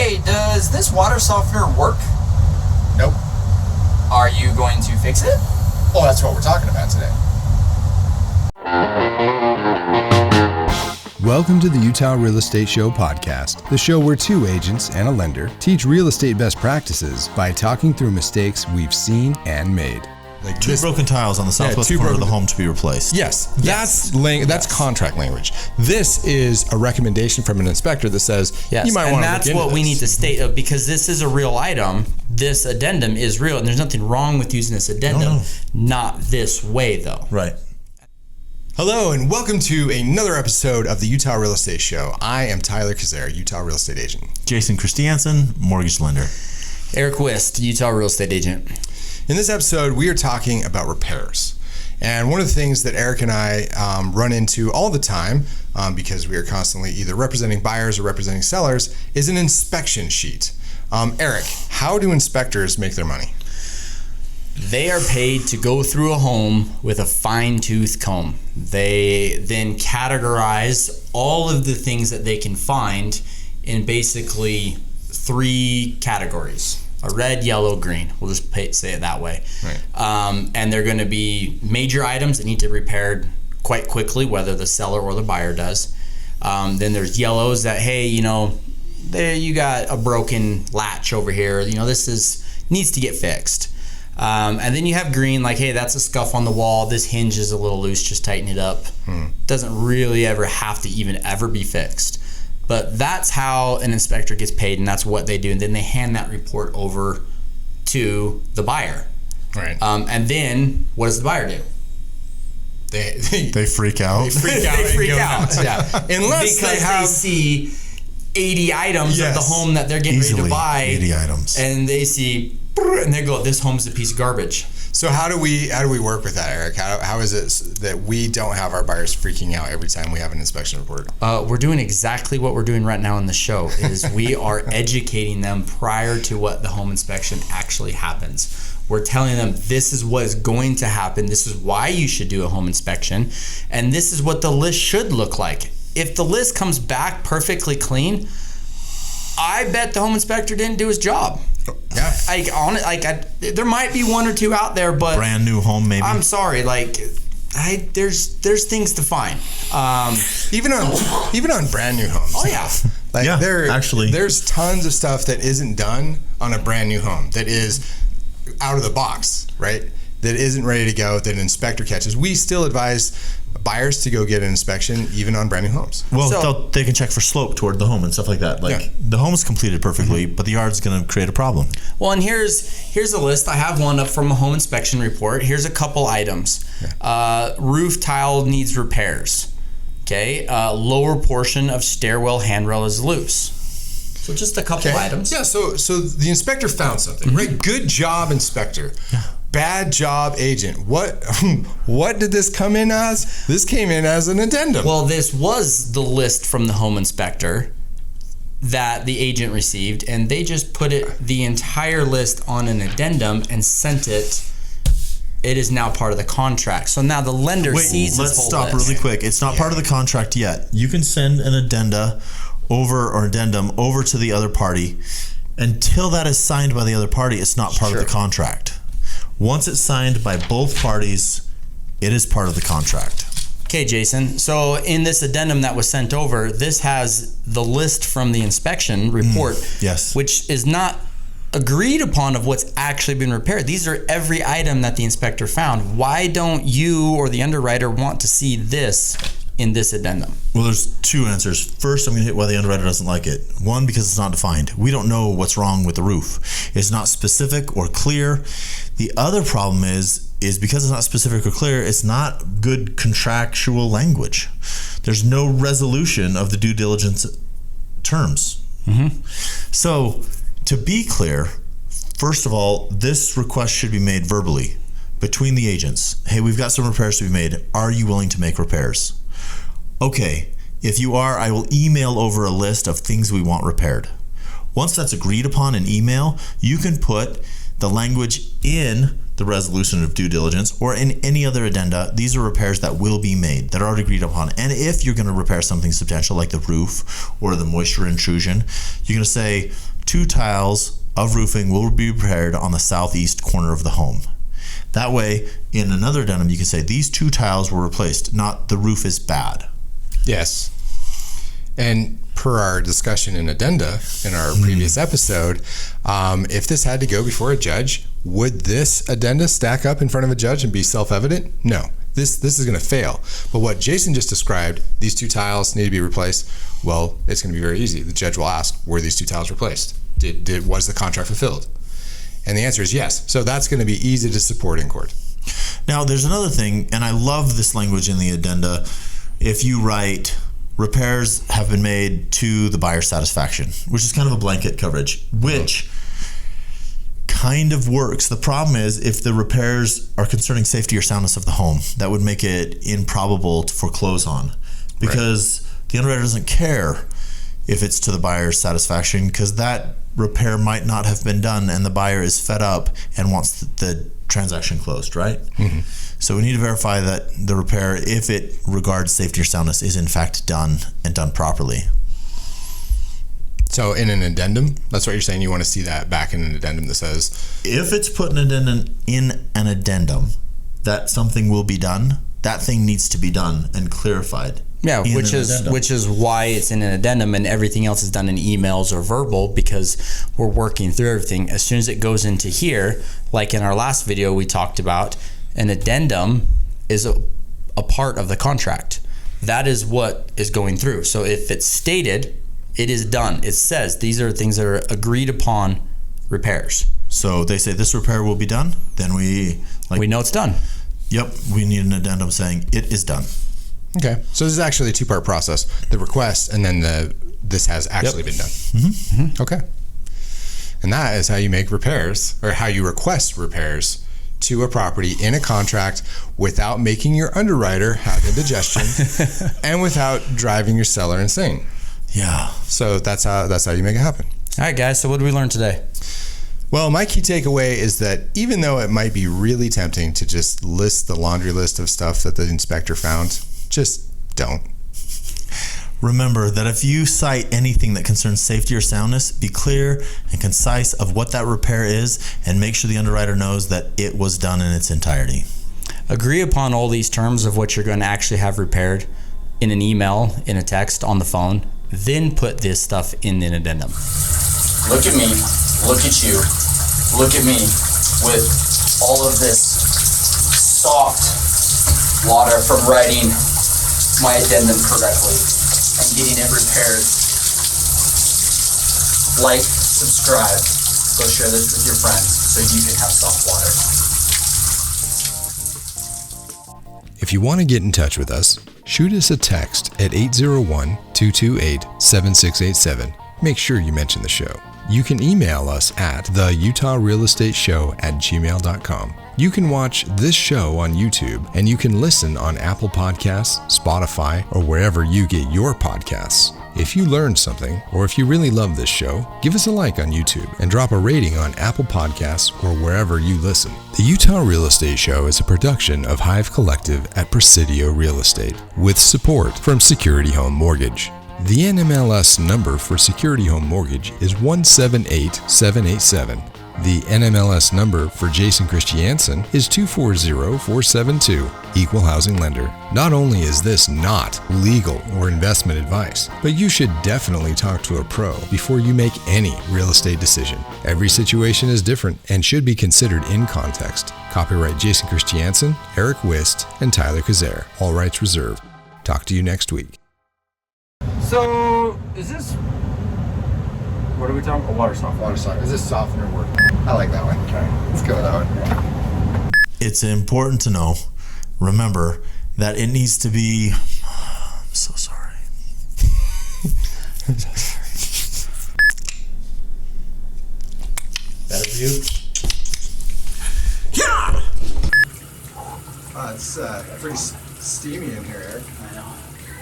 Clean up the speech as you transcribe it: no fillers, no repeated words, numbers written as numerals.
Hey, does this water softener work? Nope. Are you going to fix it? Well, that's what we're talking about today. Welcome to the Utah Real Estate Show podcast, the show where two agents and a lender teach real estate best practices by talking through mistakes we've seen and made. Like two broken tiles on the southwest corner of the home to be replaced. Yes, that's contract language. This is a recommendation from an inspector that says you might want to look into this. And that's what we need to state, because this is a real item. This addendum is real, and there's nothing wrong with using this addendum. Not this way, though. Right. Hello, and welcome to another episode of the Utah Real Estate Show. I am Tyler Kazare, Utah Real Estate Agent. Jason Christiansen, mortgage lender. Aric Wist, Utah Real Estate Agent. In this episode, we are talking about repairs. And one of the things that Aric and I run into all the time, because we are constantly either representing buyers or representing sellers, is an inspection sheet. Aric, how do inspectors make their money? They are paid to go through a home with a fine-tooth comb. They then categorize all of the things that they can find in basically 3 categories. A red, yellow, green. We'll just say it that way. Right. And they're going to be major items that need to be repaired quite quickly, whether the seller or the buyer does. Then there's yellows that, hey, there you got a broken latch over here. This needs to get fixed. And then you have green, like, hey, that's a scuff on the wall. This hinge is a little loose. Just tighten it up. Doesn't really ever have to even ever be fixed. But that's how an inspector gets paid, and that's what they do. And then they hand that report over to the buyer. Right. And then what does the buyer do? They freak out. They freak out. Yeah. Unless they see 80 items of the home that they're getting ready to buy. 80 items. And they see, and they go, this home's a piece of garbage. So how do we work with that, Aric? How is it that we don't have our buyers freaking out every time we have an inspection report? We're doing exactly what we're doing right now in the show. Is we are educating them prior to what the home inspection actually happens. We're telling them this is what is going to happen. This is why you should do a home inspection, and this is what the list should look like. If the list comes back perfectly clean, I bet the home inspector didn't do his job. Yeah. There might be one or two out there, but brand new home, maybe. I'm sorry, there's things to find. Even on brand new homes. Oh yeah. There's tons of stuff that isn't done on a brand new home that is out of the box, right? That isn't ready to go, that an inspector catches. We still advise buyers to go get an inspection even on brand new homes. Well, they can check for slope toward the home and stuff like that. The home is completed perfectly, but the yard's going to create a problem. Well, and here's a list. I have one up from a home inspection report. Here's a couple items. Yeah. Roof tile needs repairs. Okay. Lower portion of stairwell handrail is loose. So just a couple items. Yeah. So the inspector found something, right? Good job, inspector. Yeah. Bad job, agent. What did this come in as? This came in as an addendum. Well, this was the list from the home inspector that the agent received, and they just put the entire list on an addendum and sent it. It is now part of the contract. So now the lender sees this whole stop list. really quick. It's not part of the contract yet. You can send an addendum over to the other party. Until that is signed by the other party, it's not part of the contract. Once it's signed by both parties, it is part of the contract. Okay, Jason. So in this addendum that was sent over, this has the list from the inspection report, which is not agreed upon of what's actually been repaired. These are every item that the inspector found. Why don't you or the underwriter want to see this in this addendum? Well, there's 2 answers. First, I'm going to hit why the underwriter doesn't like it. 1, because it's not defined. We don't know what's wrong with the roof. It's not specific or clear. The other problem is because it's not specific or clear, it's not good contractual language. There's no resolution of the due diligence terms. So, to be clear, first of all, this request should be made verbally between the agents. Hey, we've got some repairs to be made. Are you willing to make repairs? Okay, if you are, I will email over a list of things we want repaired. Once that's agreed upon in email, you can put the language in the resolution of due diligence, or in any other addenda, these are repairs that will be made, that are already agreed upon. And if you're going to repair something substantial like the roof or the moisture intrusion, you're going to say 2 tiles of roofing will be repaired on the southeast corner of the home. That way, in another addendum, you can say these 2 tiles were replaced, not the roof is bad. Yes. And per our discussion in addenda in our previous episode, if this had to go before a judge, would this addenda stack up in front of a judge and be self-evident? No. This is going to fail. But what Jason just described, these 2 tiles need to be replaced, well, it's going to be very easy. The judge will ask, were these 2 tiles replaced? Was the contract fulfilled? And the answer is yes. So that's going to be easy to support in court. Now, there's another thing, and I love this language in the addenda. If you write, repairs have been made to the buyer's satisfaction, which is kind of a blanket coverage, which kind of works. The problem is if the repairs are concerning safety or soundness of the home, that would make it improbable to foreclose on, because the underwriter doesn't care if it's to the buyer's satisfaction, because that repair might not have been done and the buyer is fed up and wants the transaction closed, right? Mm-hmm. So we need to verify that the repair, if it regards safety or soundness, is in fact done and done properly. So in an addendum, that's what you're saying, you want to see that back in an addendum that says, if it's put in an addendum that something will be done, that thing needs to be done and clarified. Yeah, which is why it's in an addendum and everything else is done in emails or verbal, because we're working through everything. As soon as it goes into here, like in our last video we talked about, an addendum is a part of the contract. That is what is going through. So if it's stated, it is done. It says these are things that are agreed upon repairs. So they say this repair will be done, then we know it's done. Yep, we need an addendum saying it is done. Okay, so this is actually a 2-part process: the request and then this has actually been done. Mm-hmm. Mm-hmm. Okay, and that is how you make repairs, or how you request repairs to a property in a contract without making your underwriter have indigestion and without driving your seller insane. Yeah. So that's how you make it happen. All right, guys. So what did we learn today? Well, my key takeaway is that even though it might be really tempting to just list the laundry list of stuff that the inspector found, just don't. Remember that if you cite anything that concerns safety or soundness, be clear and concise of what that repair is, and make sure the underwriter knows that it was done in its entirety. Agree upon all these terms of what you're going to actually have repaired in an email, in a text, on the phone, then put this stuff in an addendum. Look at me, look at you, look at me with all of this soft water from writing my addendum correctly and getting it repaired. Like, subscribe, go share this with your friends so you can have soft water. If you want to get in touch with us, shoot us a text at 801-228-7687. Make sure you mention the show. You can email us at theutahrealestateshow@gmail.com. You can watch this show on YouTube, and you can listen on Apple Podcasts, Spotify, or wherever you get your podcasts. If you learned something, or if you really love this show, give us a like on YouTube and drop a rating on Apple Podcasts or wherever you listen. The Utah Real Estate Show is a production of Hive Collective at Presidio Real Estate, with support from Security Home Mortgage. The NMLS number for Security Home Mortgage is 178787. The NMLS number for Jason Christiansen is 240472, Equal Housing Lender. Not only is this not legal or investment advice, but you should definitely talk to a pro before you make any real estate decision. Every situation is different and should be considered in context. Copyright Jason Christiansen, Aric Wist, and Tyler Kazare. All rights reserved. Talk to you next week. So, is this... What are we talking about? Water softener. Water softener. Is this softener work? I like that one. Okay. Let's go with that one. It's important to know, remember, that it needs to be... I'm so sorry. I'm so sorry. Better for you? It's pretty steamy in here, Eric. I know.